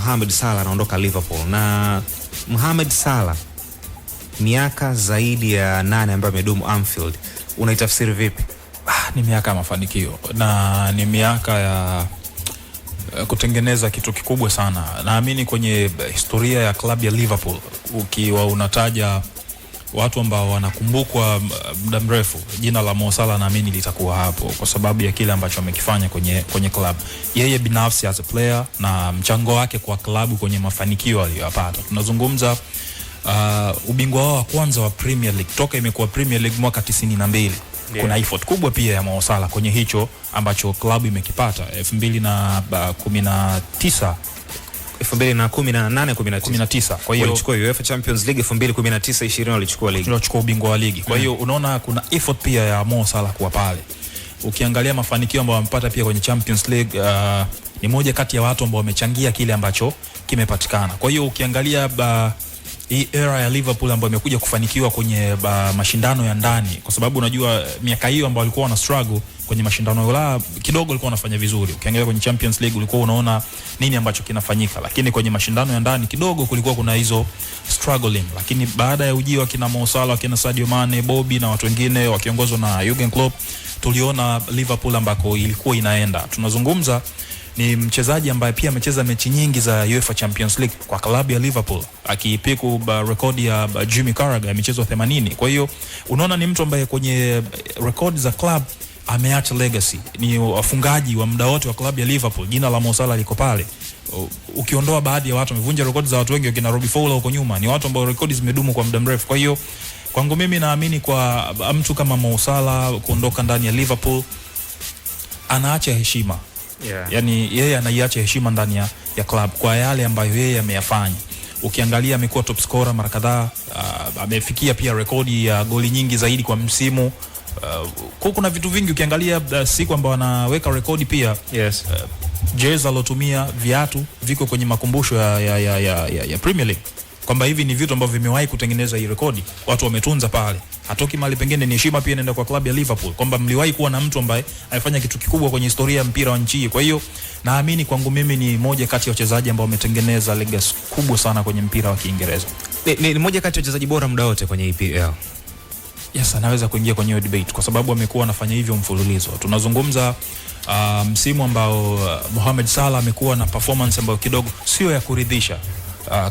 Mohamed Salah anaondoka Liverpool, na Mohamed Salah miaka zaidi ya 8 ambayo amedumu Anfield, unaitafsiri vipi? Ni miaka ya mafanikio na ni miaka ya kutengeneza kitu kikubwa sana. Naamini kwenye historia ya klabu ya Liverpool, ukiwa unataja watu ambao wanakumbukwa muda mrefu, jina la Mo Salah naamini litakuwa hapo, kwa sababu ya kile ambacho amekifanya kwenye klabu. Yeye binafsi as a player na mchango wake kwa klabu kwenye mafanikio aliyopata. Tunazungumza ubingwa wao wa kwanza wa Premier League toka imekuwa Premier League mwaka 92. Yeah. Kuna effort kubwa pia ya Mo Salah kwenye hicho ambacho klabu imekipata 2019 19. Kwa hiyo walichukua UEFA Champions League 2019-20 walichukua ligi. Walichukua ubingwa wa ligi. Kwa hiyo unaona kuna effort pia ya Mo Salah kuwa pale. Ukiangalia mafanikio ambayo wamepata pia kwenye Champions League, ni moja kati ya watu ambao wamechangia kile ambacho kimepatikana. Kwa hiyo ukiangalia hii era ya Liverpool ambayo imekuja kufanikiwa kwenye mashindano ya ndani, kwa sababu unajua miaka hiyo ambao walikuwa wana struggle kwenye mashindano ya Ulaya kidogo walikuwa wanafanya vizuri. Ukiangalia kwenye Champions League ulikuwa unaona nini ambacho kinafanyika, lakini kwenye mashindano ya ndani kidogo kulikuwa kuna hizo struggling. Lakini baada ya ujio wa kina Mo Salah, kina Sadio Mane, Bobby na watu wengine wakiongozwa na Jurgen Klopp, tuliona Liverpool ambako ilikuwa inaenda. Tunazungumza ni mchezaji ambaye pia amecheza mechi nyingi za UEFA Champions League kwa klabu ya Liverpool, akipiku rekodi ya Jimmy Carragher ya michezo 80. Kwa hiyo unaona ni mtu ambaye kwenye rekodi za club ameacha legacy. Ni wafungaji wa muda wote wa klabu ya Liverpool. Jina la Mo Salah liko pale. Ukiondoa baadhi ya watu wamevunja rekodi za watu wengi, wakina Robbie Fowler huko nyuma, ni watu ambao rekodi zimedumu kwa muda mrefu. Kwa hiyo kwangu mimi naamini kwa mtu kama Mo Salah kuondoka ndani ya Liverpool anaacha heshima. Yeah. Yani yeye anaiacha heshima ndani ya club kwa yale ambayo yeye ameyafanya. Ukiangalia amekuwa top scorer mara kadhaa, amefikia pia rekodi ya goli nyingi zaidi kwa msimu. Kuna vitu vingi ukiangalia siku ambao anaweka rekodi pia. Yes. Jezi alotumia, viatu viko kwenye makumbusho ya Premier League, kwamba hivi ni vitu ambavyo vimewahi kutengeneza hii rekodi, watu wametunza pale. Hatoki mahali pengine, ni heshima pia inaenda kwa klabu ya Liverpool, kwamba mliwahi kuwa na mtu ambaye alifanya kitu kikubwa kwenye historia ya mpira wa nchi. Kwa hiyo naamini kwangu mimi ni moja kati ya wachezaji ambao wametengeneza legacy kubwa sana kwenye mpira wa Kiingereza. Ni moja kati ya wachezaji bora muda wote kwenye EPL. Yes, anaweza kuingia kwenye hiyo debate kwa sababu amekuwa anafanya hivyo mfululizo. Tunazungumza msimu ambao Mohamed Salah amekuwa na performance ambayo kidogo sio ya kuridhisha.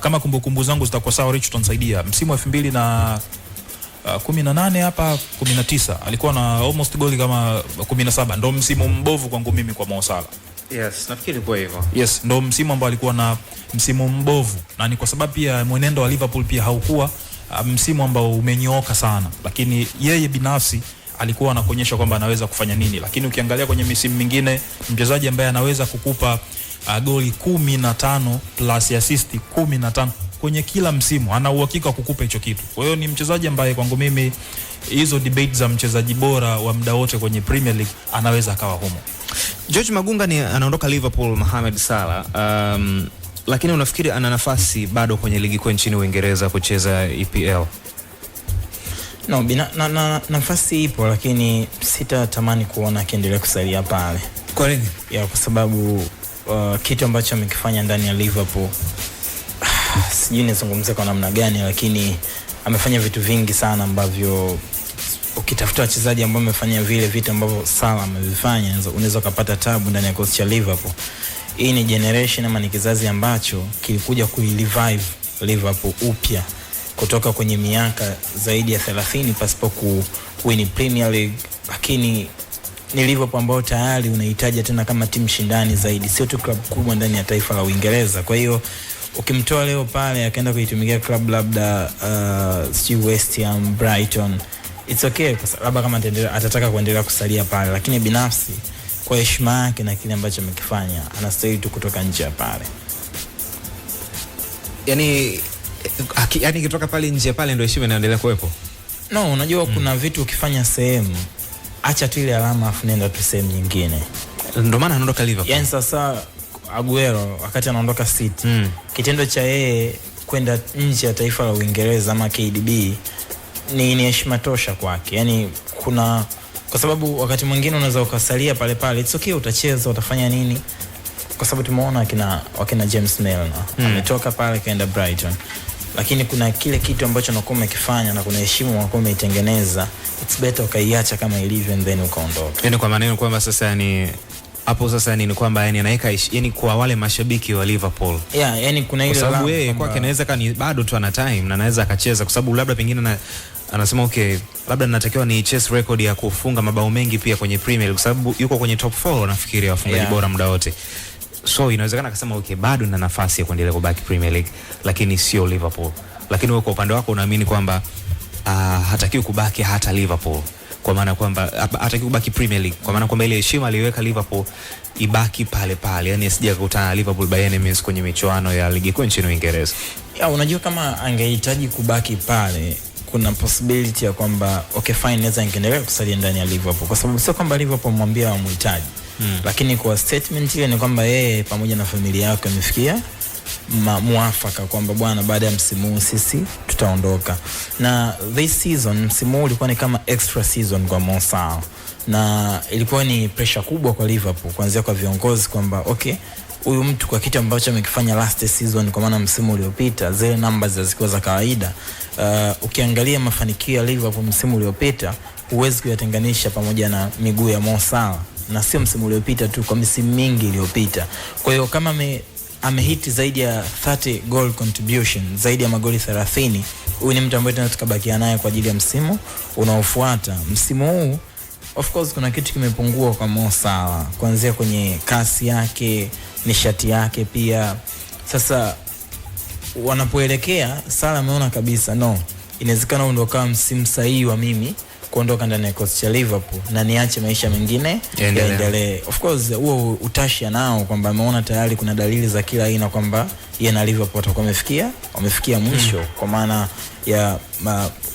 Kama kumbukumbu zangu zitakuwa sawa, Rich tunanisaidia, msimu wa 2018 hapa 19 alikuwa na almost goli kama 17. Ndio msimu mbovu kwangu mimi kwa Mo Salah. Yes, nafikiri kwa hivyo. Yes, ndio msimu ambao alikuwa na msimu mbovu, na ni kwa sababu pia mwenendo wa Liverpool pia haukuwa msimu ambao umenyooka sana, lakini yeye binafsi alikuwa anakuonyesha kwamba anaweza kufanya nini. Lakini ukiangalia kwenye misimu mingine, mchezaji ambaye anaweza kukupa goli 15 plus assist 15 kwenye kila msimu, ana uhakika kukupa hicho kitu. Kwa hiyo ni mchezaji ambaye kwangu mimi hizo debate za mchezaji bora wa muda wote kwenye Premier League anaweza akawa humo. George Magunga ni anaondoka Liverpool, Mohamed Salah. Lakini unafikiri ana nafasi bado kwenye ligi kuu nchini Uingereza kucheza EPL? No, nafasi ipo, lakini sitatamani kuona akiendelea kusalia pale. Kwa nini? Ya kwa sababu kitu ambacho amekifanya ndani ya Liverpool sijui nizungumzie kwa namna gani, lakini amefanya vitu vingi sana ambavyo ukitafuta wachezaji ambao wamefanya vile vitu ambavyo Salah amevifanya unaweza kupata tabu ndani ya kikosi cha Liverpool. Hii ni generation ama ni kizazi ambacho kilikuja kurevive Liverpool upya kutoka kwenye miaka zaidi ya 30 pasipo kuwin Premier League, lakini ni Liverpool ambao tayari unahitaji tena kama timu shindani zaidi, sio tu club kubwa ndani ya taifa la Uingereza. Kwa hiyo ukimtoa leo pale akaenda kuitumikia club labda West Ham, Brighton, it's okay kwa sababu kama atataka kuendelea kusalia pale, lakini binafsi kwa heshima yake na kile ambacho amekifanya anastahili tu kutoka nje ya pale. Yani kitoka pale nje pale ndio heshima inaendelea kuwepo. No, unajua kuna vitu ukifanya sehemu, acha tu ile alama afu nenda tu sehemu nyingine. Ndio maana anaondoka Liverpool. Yani sasa Aguero wakati anaondoka City, kitendo cha yeye kwenda nje ya taifa la Uingereza ama KDB ni heshima tosha kwake. Yani kwa sababu wakati mwingine unaweza ukasalia pale pale, it's okay, utacheza, utafanya nini, kwa sababu tumeona wakina James Milner ametoka pale kaenda Brighton, lakini kuna kile kitu ambacho unakuwa umekifanya na kuna heshima unakuwa umeitengeneza, it's better ukaiacha kama ilivyo and then ukaondoka. Yani kwa maneno kwamba sasa yani hapo sasa yani ni kwamba yani anaweka yani kwa wale mashabiki wa Liverpool. Yeah, yani kuna ile sababu yeye kwake anaweza kani bado tu ana time na anaweza akacheza, kwa sababu labda pengine anasema okay, labda ninatakiwa ni chase record ya kufunga mabao mengi pia kwenye Premier League, kwa sababu yuko kwenye top 4 nafikiri wafungaji bora muda wote. So inawezekana akasema okay, bado nina nafasi ya kuendelea kubaki Premier League, lakini sio Liverpool. Lakini wewe kwa upande wako unaamini kwamba hatakiwi kubaki hata Liverpool, kwa maana kwamba hatakiwi kubaki Premier League, kwa maana kwamba ile heshima aliweka Liverpool ibaki pale pale, yani asije kukutana na Liverpool by any means kwenye michuano ya ligi kuu nchini Uingereza. Unajua kama angehitaji kubaki pale, kuna possibility ya kwamba okay fine, naweza ingeendelea kusalia ndani ya Liverpool, kwa sababu sio kwamba Liverpool mwambia wamhitaji. Lakini kwa statement ile ni kwamba yeye pamoja na familia yake wamefikia muafaka kwamba bwana, baada ya msimu huu sisi tutaondoka. Na this season, msimu huu ulikuwa ni kama extra season kwa Mo Salah, na ilikuwa ni pressure kubwa kwa Liverpool kuanzia kwa viongozi kwamba okay, huyu mtu kwa kitu ambacho amekifanya last season, kwa maana msimu uliopita zile numbers zilikuwa za kawaida. Ukiangalia mafanikio ya Liverpool msimu uliopita huwezi kuyatenganisha pamoja na miguu ya Mo Salah, na sio msimu uliopita tu, kwa misimu mingi iliyopita. Kwa hiyo kama amehiti zaidi ya 30 goal contribution, zaidi ya magoli 30, huyu ni mtu ambaye tunataka tukabakia naye kwa ajili ya msimu unaofuata. Msimu huu of course kuna kitu kimepungua kwa Mo Salah, kuanzia kwenye kasi yake, nishati yake pia. Sasa wanapoelekea, Salah ameona kabisa no, inawezekana ndio kama msimu sahihi wa mimi kuondoka ndani ya kikosi cha Liverpool na niache maisha mengine yaendelee. Of course huo utashi nao kwamba ameona tayari kuna dalili za kila aina kwamba yeye na Liverpool watakuwa wamefikia mwisho, kwa maana ya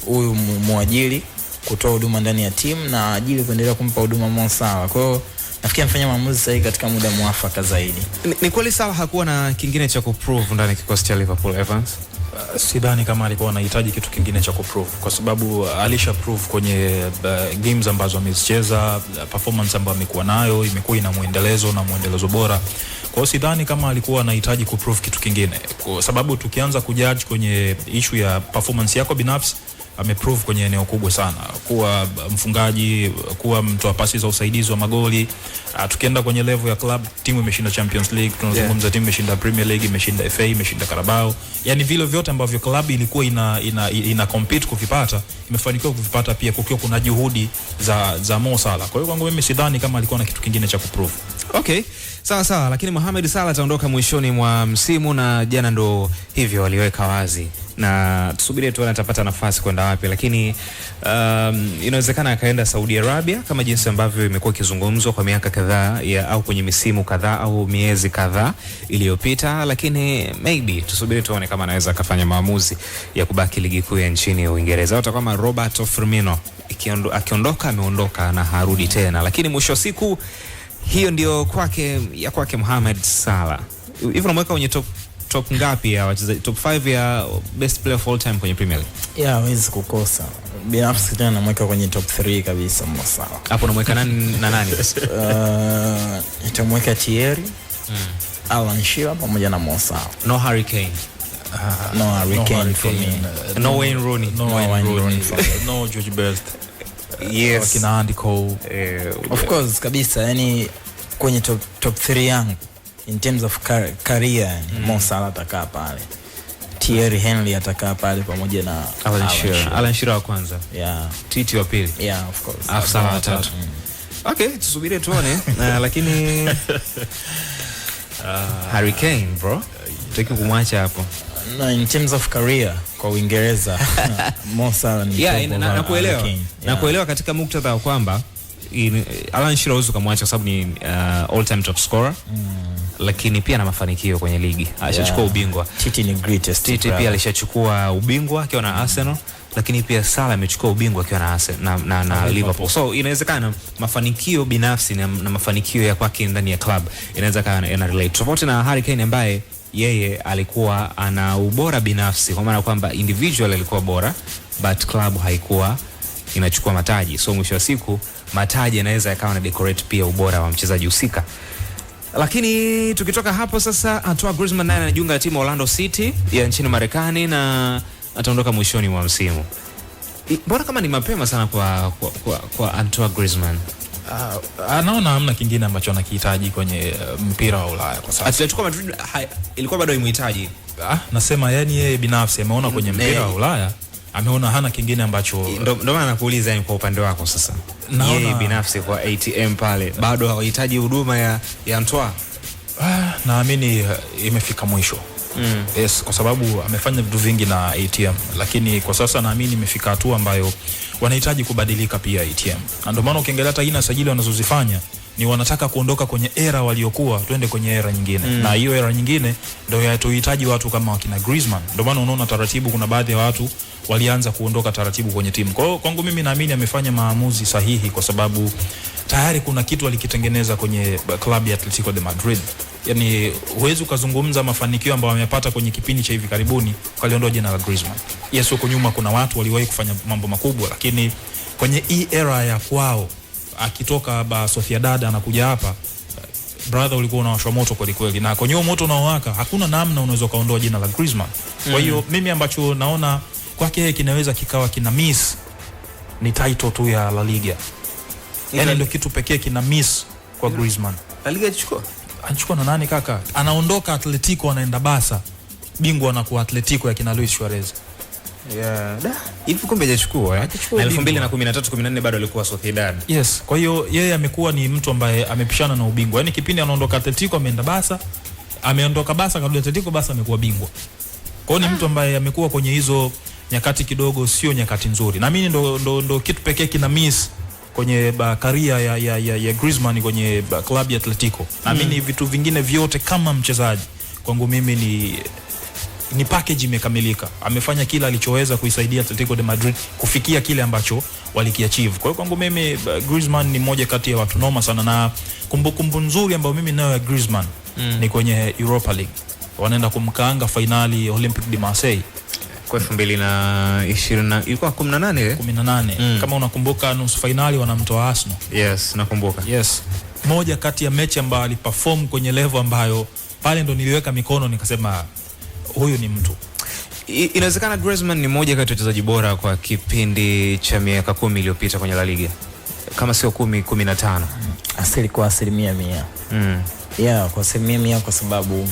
huyu muajiri kutoa huduma ndani ya timu na ajili kuendelea kumpa huduma Mo Salah. Kwa hiyo nafikiri amefanya maamuzi sahihi katika muda mwafaka zaidi. Ni kweli Salah hakuwa na kingine cha kuprove ndani ya kikosi cha Liverpool, Evans? Sidhani kama alikuwa anahitaji kitu kingine cha kuprove, kwa sababu alisha prove kwenye games ambazo amezicheza, performance ambayo amekuwa nayo imekuwa ina muendelezo bora. Kwa hiyo sidhani kama alikuwa anahitaji kuprove kitu kingine, kwa sababu tukianza kujudge kwenye issue ya performance yako binafsi, ameprove kwenye eneo kubwa sana, kuwa mfungaji, kuwa mtoa pasi za usaidizi wa magoli. Tukienda kwenye level ya club, timu imeshinda Champions League, tunazungumza timu imeshinda Premier League, imeshinda FA, imeshinda Carabao. Yani vile vyote ambavyo club ilikuwa ina compete kuvipata, imefanikiwa kuvipata pia kukiwa kuna juhudi za Mo Salah. Kwa hiyo kwangu mimi sidhani kama alikuwa na kitu kingine cha kuprove. Okay, sawa, lakini Mohamed Salah ataondoka mwishoni mwa msimu, na jana ndo hivyo waliweka wazi, na tusubirie tuone atapata nafasi kwenda wapi, lakini inawezekana akaenda Saudi Arabia kama jinsi ambavyo imekuwa ikizungumzwa kwa miaka kadhaa au kwenye misimu kadhaa au miezi kadhaa iliyopita, lakini maybe tusubiri tuone kama anaweza akafanya maamuzi ya kubaki ligi kuu ya nchini Uingereza. Hata kama Roberto Firmino akiondoka ameondoka na harudi tena, lakini mwisho siku hiyo ndio kwake Mohamed Salah. Hivi unamweka kwenye top ngapi ya wachezaji, top 5 ya best player of all time kwenye Premier League? Hawezi kukosa. Binafsi tena namweka kwenye top 3 kabisa Mo Salah. Hapo unamweka nani na nani? Nitamweka Thierry, Alan Shearer pamoja na Mo Salah. No Harry Kane. No Harry Kane for me. No Wayne Rooney. No George Best. Yes. Kina Andy Cole. Of course kabisa, yani kwenye top 3 yangu in terms of career, Mo Salah atakaa pale. Thierry Henry atakaa pale pamoja na Alan Shearer wa kwanza. Titi wa pili. Of course. Salah wa tatu. Okay, tusubiri tuone. Lakini Harry Kane bro, tutaki kumwacha hapo. No, in terms of career kwa Uingereza Mo Salah ni nakuelewa katika muktadha wa kwamba Alan Shearer huwezi kumwacha kwa sababu ni all time top scorer, lakini pia na mafanikio kwenye ligi. Alishachukua ubingwa. Titi ni greatest. Titi pia alishachukua ubingwa akiwa na Arsenal, lakini pia Salah amechukua ubingwa akiwa na Arsenal na Liverpool. So inawezekana mafanikio binafsi na mafanikio ya kwake ndani ya club inaweza kana relate. Tofauti na Harry Kane ambaye yeye alikuwa ana ubora binafsi, kwa maana kwamba individual alikuwa bora but club haikuwa inachukua mataji. So mwisho wa siku mataji yanaweza yakawa na decorate pia ubora wa mchezaji husika. Lakini tukitoka hapo sasa, Antoine Griezmann naye anajiunga na timu Orlando City ya nchini Marekani na ataondoka mwishoni mwa msimu. Mbona kama ni mapema sana kwa Antoine Griezmann? Anaona hamna kingine ambacho anakihitaji kwenye mpira wa Ulaya kwa sasa. Atletico Madrid ilikuwa bado imhitaji. Nasema yani yeye binafsi ameona kwenye mpira wa Ulaya, ameona hana kingine ambacho. Ndio maana nakuuliza yani kwa upande wako sasa. Yeye binafsi kwa ATM pale bado hawahitaji huduma ya Antoine. Naamini imefika mwisho. Yes, kwa sababu amefanya vitu vingi na ATM, lakini kwa sasa naamini imefika hatua ambayo wanahitaji kubadilika pia ATM. Ndio maana ukiangalia hata aina sajili wanazozifanya ni wanataka kuondoka kwenye era waliokuwa, twende kwenye era nyingine. Na hiyo era nyingine ndio yatuhitaji watu kama wakina Griezmann. Ndio maana unaona taratibu kuna baadhi ya watu walianza kuondoka taratibu kwenye timu. Kwa hiyo kwangu mimi naamini amefanya maamuzi sahihi, kwa sababu tayari kuna kitu alikitengeneza kwenye klabu ya Atletico de Madrid. Yani huwezi ukazungumza mafanikio ambayo amepata kwenye kipindi cha hivi karibuni ukaliondoa jina la Griezmann. Yes, huko nyuma kuna watu waliwahi kufanya mambo makubwa, lakini kwenye hii era ya kwao akitoka Sociedad anakuja hapa, brother, ulikuwa unawashwa moto kweli kweli, na kwenye moto unaowaka hakuna namna unaweza kaondoa jina la Griezmann. Kwa hiyo mimi ambacho naona kwake kinaweza kikawa kina miss ni title tu ya La Liga. Yani ndio kitu pekee kina miss kwa Griezmann. La Liga anachukua na nani kaka? Anaondoka Atletico anaenda Barca. Bingwa anakuwa Atletico ya kina Luis Suarez. Hivi kumbe hajachukua na 2013-14 bado alikuwa Sociedad. Yes, kwa hiyo yeye amekuwa ni mtu ambaye amepishana na ubingwa. Yaani kipindi anaondoka Atletico ameenda Barca, ameondoka Barca kabla Atletico, Barca amekuwa bingwa. Kwa hiyo ni mtu ambaye amekuwa kwenye hizo nyakati kidogo sio nyakati nzuri. Na mimi ndo kitu pekee kina miss kwenye career ya Griezmann kwenye klabu ya Atletico. Na mimi vitu vingine vyote kama mchezaji kwangu mimi ni package imekamilika. Amefanya kila alichoweza kuisaidia Atletico de Madrid kufikia kile ambacho walikiachieve. Kwa hiyo kwangu mimi Griezmann ni mmoja kati ya watu noma sana, na kumbukumbu nzuri ambayo mimi nayo ya Griezmann ni kwenye Europa League. Wanaenda kumkaanga finali Olympique de Marseille kwa 2020 ilikuwa 18 kama unakumbuka, nusu finali wanamtoa Arsenal. Yes, nakumbuka. Yes, moja kati ya mechi ambayo aliperform kwenye level ambayo pale ndo niliweka mikono nikasema huyu ni mtu. Inawezekana Griezmann ni moja kati ya wachezaji bora kwa kipindi cha miaka 10 iliyopita kwenye La Liga, kama sio 10-15. Asili kwa 100%. Yeah, kwa 100%, kwa sababu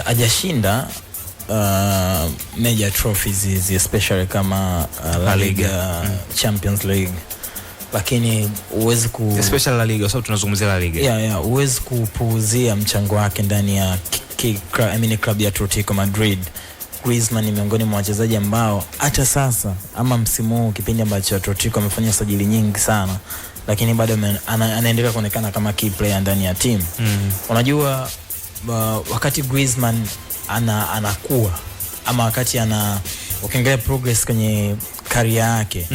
hajashinda major trophies especially kama La Liga, Champions League, lakini uwezi especially La Liga, sababu tunazungumzia La Liga. Yeah, uwezi kupuuzia mchango wake ndani ya klabu ya Atletico Madrid. Griezmann ni miongoni mwa wachezaji ambao hata sasa ama msimu huu kipindi ambacho Atletico amefanya sajili nyingi sana, lakini bado anaendelea kuonekana kama key player ndani ya team. Unajua wakati Griezmann anakuwa ama wakati ukiangalia progress kwenye career yake,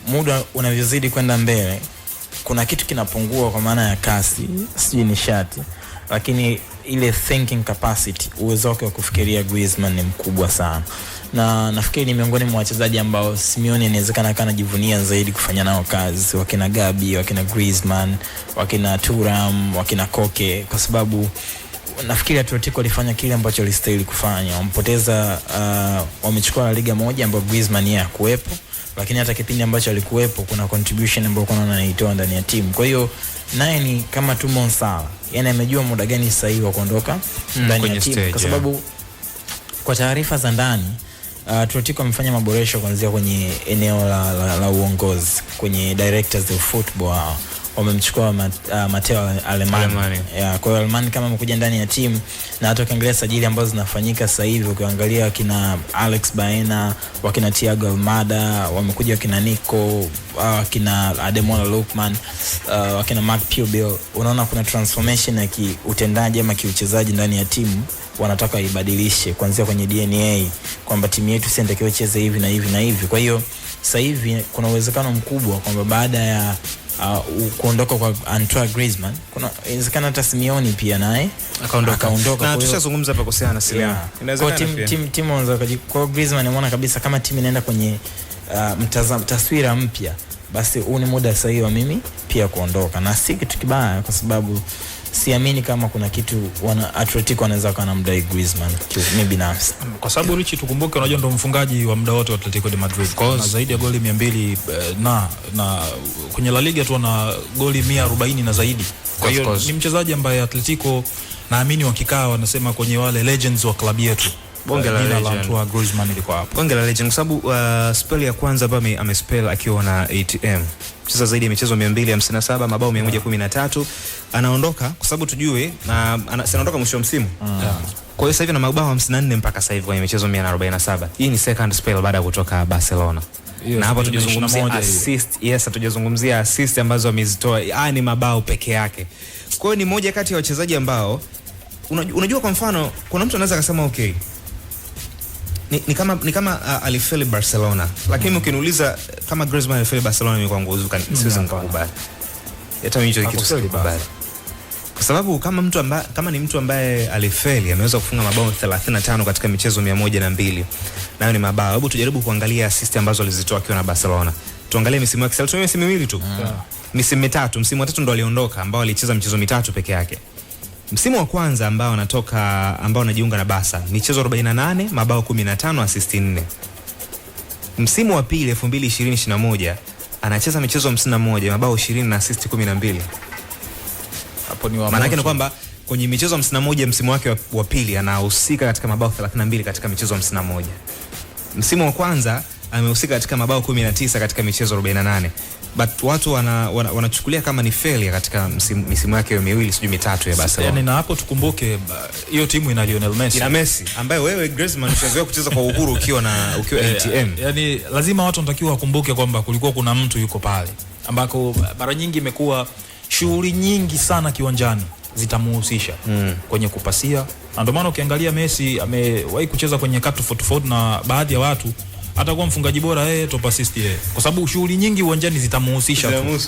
muda unavyozidi kwenda mbele kuna kitu kinapungua, kwa maana ya kasi, sijui nishati, lakini ile thinking capacity, uwezo wake wa kufikiria Griezmann ni mkubwa sana. Na nafikiri ni miongoni mwa wachezaji ambao Simeone inawezekana kana jivunia zaidi kufanya nao kazi, wakina Gabi, wakina Griezmann, wakina Thuram, wakina Koke, kwa sababu nafikiri Atletico alifanya kile ambacho alistahili kufanya. Wampoteza, wamechukua La Liga moja ambayo Griezmann yeye hakuepo, lakini hata kipindi ambacho alikuepo kuna contribution ambayo kuna anaitoa ndani ya timu. Kwa hiyo naye ni kama tu Mo Salah, yani amejua muda gani sahihi wa kuondoka ndani ya timu, kwa sababu kwa taarifa za ndani Atletico amefanya maboresho kuanzia kwenye eneo la uongozi, kwenye directors of football. Wamemchukua Matteo Alemany. Kwa hiyo Alemany kama amekuja ndani ya timu, na hata ukiangalia sajili ambazo zinafanyika sasa hivi, ukiangalia wakina Alex Baena, wakina Thiago Almada, wamekuja wakina Nico, wakina Ademola Lookman, wakina Marc Pubel, unaona kuna transformation ya kiutendaji ama kiuchezaji ndani ya timu. Wanataka ibadilishe kuanzia kwenye DNA kwamba timu yetu si ndio icheze hivi na hivi na hivi. Kwa hiyo sasa hivi kuna uwezekano mkubwa kwamba baada ya kuondoka kwa Antoine Griezmann, kuna inawezekana hata Simeone pia naye akaondoka. Na tushazungumza hapa kuhusiana na Simeone. Inawezekana timu anaweza kwa Griezmann, anaona kabisa kama timu inaenda kwenye taswira mpya, basi huu ni muda sahihi wa mimi pia kuondoka, na si kitu kibaya, kwa sababu siamini kama kuna kitu Atletico wanaweza kanamdai Griezmann mimi binafsi, kwa sababu Richie, tukumbuke, unajua ndo mfungaji wa muda wote wa Atletico de Madrid na zaidi ya goli 200 na kwenye La Liga tu ana goli 140 na zaidi. Kwa hiyo ni mchezaji ambaye Atletico naamini wakikaa wanasema kwenye wale legends wa klabu yetu bonge la legend Griezmann ilikuwa hapo, bonge la legend, kwa sababu spell ya kwanza ambayo amespell akiwa na ATM, mchezo zaidi ya michezo 257, mabao 113, anaondoka kwa sababu tujue na anaondoka mwisho wa msimu. Kwa hiyo sasa hivi na mabao 54 mpaka sasa hivi kwenye michezo 147. Hii ni second spell baada ya kutoka Barcelona. Na hapa tujazungumzia assist, tujazungumzia assist ambazo amezitoa, ni mabao peke yake. Kwa hiyo ni moja kati ya wachezaji ambao unajua, kwa mfano kuna mtu anaweza kusema okay, ni kama alifeli Barcelona, lakini ukiniuliza kama Griezmann alifeli Barcelona, mimi kwangu siwezi nikakubali. Hata mimi hicho kitu sikubali. Kwa sababu kama ni mtu ambaye alifeli, ameweza kufunga mabao 35 katika michezo 102. Nayo ni mabao. Hebu tujaribu kuangalia assist ambazo alizitoa akiwa na Barcelona. Tuangalie misimu yake, alitumia misimu miwili tu. Misimu mitatu, msimu wa tatu ndo aliondoka, ambao alicheza michezo mitatu peke yake. Msimu wa kwanza ambao anajiunga na Barca, michezo 48, mabao 15, assist 4. Msimu wa pili 2020-21 anacheza michezo 51, mabao 20 na assist 12. Hapo ni maana yake ni kwamba kwenye michezo 51 msimu wake wa pili anahusika katika mabao 32 katika michezo 51. Msimu wa kwanza amehusika katika mabao 19 katika michezo 48. But watu wanachukulia kama ni failure katika misimu yake miwili sijui mitatu ya Barcelona. Yani na hapo tukumbuke hiyo timu ina Lionel Messi. Ina Messi ambaye wewe Griezmann unazoea kucheza kwa uhuru ukiwa ATM. Yani lazima watu wanatakiwa wakumbuke kwamba kulikuwa kuna mtu yuko pale ambako mara nyingi imekuwa shughuli nyingi sana kiwanjani zitamuhusisha kwenye kupasia. Ndio maana ukiangalia Messi amewahi kucheza kwenye katu tofauti na baadhi ya watu atakuwa mfungaji bora top assist kwa sababu shughuli nyingi uwanjani zitamuhusisha tu.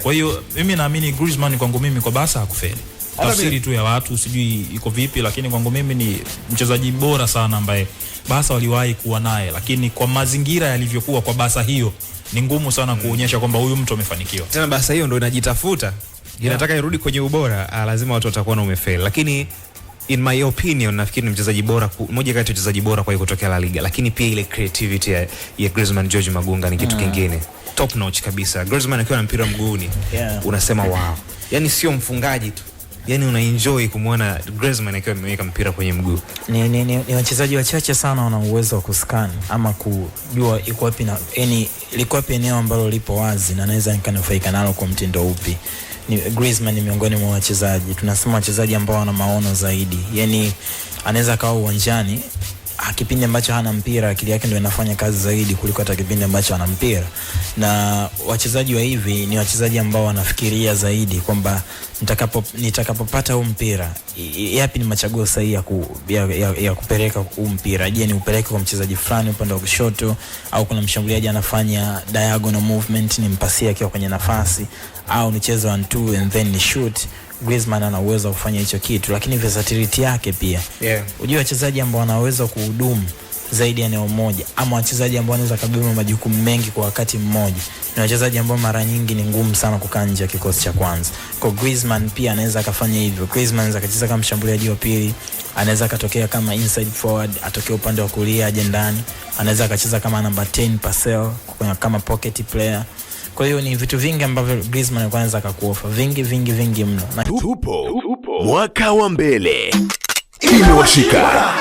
Kwa hiyo mimi naamini Griezmann kwangu mimi kwa Barca hakufeli. Tafsiri tu ya watu sijui iko vipi, lakini kwangu mimi ni mchezaji bora sana ambaye Barca waliwahi kuwa naye, lakini kwa mazingira yalivyokuwa kwa Barca hiyo ni ngumu sana kuonyesha kwamba huyu mtu amefanikiwa. Tena Barca hiyo ndio inajitafuta. Inataka irudi kwenye ubora, lazima watu watakuwa na umefeli. Lakini in my opinion nafikiri ni mchezaji bora, mmoja kati ya wachezaji bora kwa kutokea La Liga, lakini pia ile creativity ya Griezmann George Magunga ni kitu kingine top notch kabisa. Griezmann akiwa na mpira mguuni unasema wow. Yani sio mfungaji tu, yani una enjoy kumuona Griezmann akiwa ameweka mpira kwenye mguu. Ni wachezaji wachache sana wana uwezo wa kuscan ama kujua iko wapi na liko wapi eneo ambalo lipo wazi na anaweza nikanufaika nalo kwa mtindo upi. Griezmann ni miongoni mwa wachezaji, tunasema wachezaji ambao wana maono zaidi. Yani anaweza kawa uwanjani kipindi ambacho hana mpira, akili yake ndio inafanya kazi zaidi kuliko hata kipindi ambacho ana mpira. Na wachezaji wa hivi ni wachezaji ambao wanafikiria zaidi kwamba nitakapopata huu mpira yapi ni machaguo sahihi ya kupeleka huu mpira. Je, ni upeleke kwa mchezaji fulani upande wa kushoto, au kuna mshambuliaji anafanya diagonal movement ni mpasia akiwa kwenye nafasi, au nicheze 1-2 and then ni shoot. Griezmann ana uwezo wa kufanya hicho kitu, lakini versatility yake pia. Unajua wachezaji ambao wanaweza kuhudumu zaidi ya eneo moja, ama wachezaji ambao wanaweza kubeba majukumu mengi kwa wakati mmoja, ni wachezaji ambao mara nyingi ni ngumu sana kukaa nje ya kikosi cha kwanza. Kwa Griezmann pia anaweza akafanya hivyo. Griezmann anaweza kucheza kama mshambuliaji wa pili, anaweza katokea kama inside forward, atokea upande wa kulia aje ndani, anaweza akacheza kama number 10 passer, kama pocket player. Kwa hiyo ni vitu vingi ambavyo Griezmann anaweza kukuofa, vingi mno. Tupo mwaka wa mbele. Imewashika.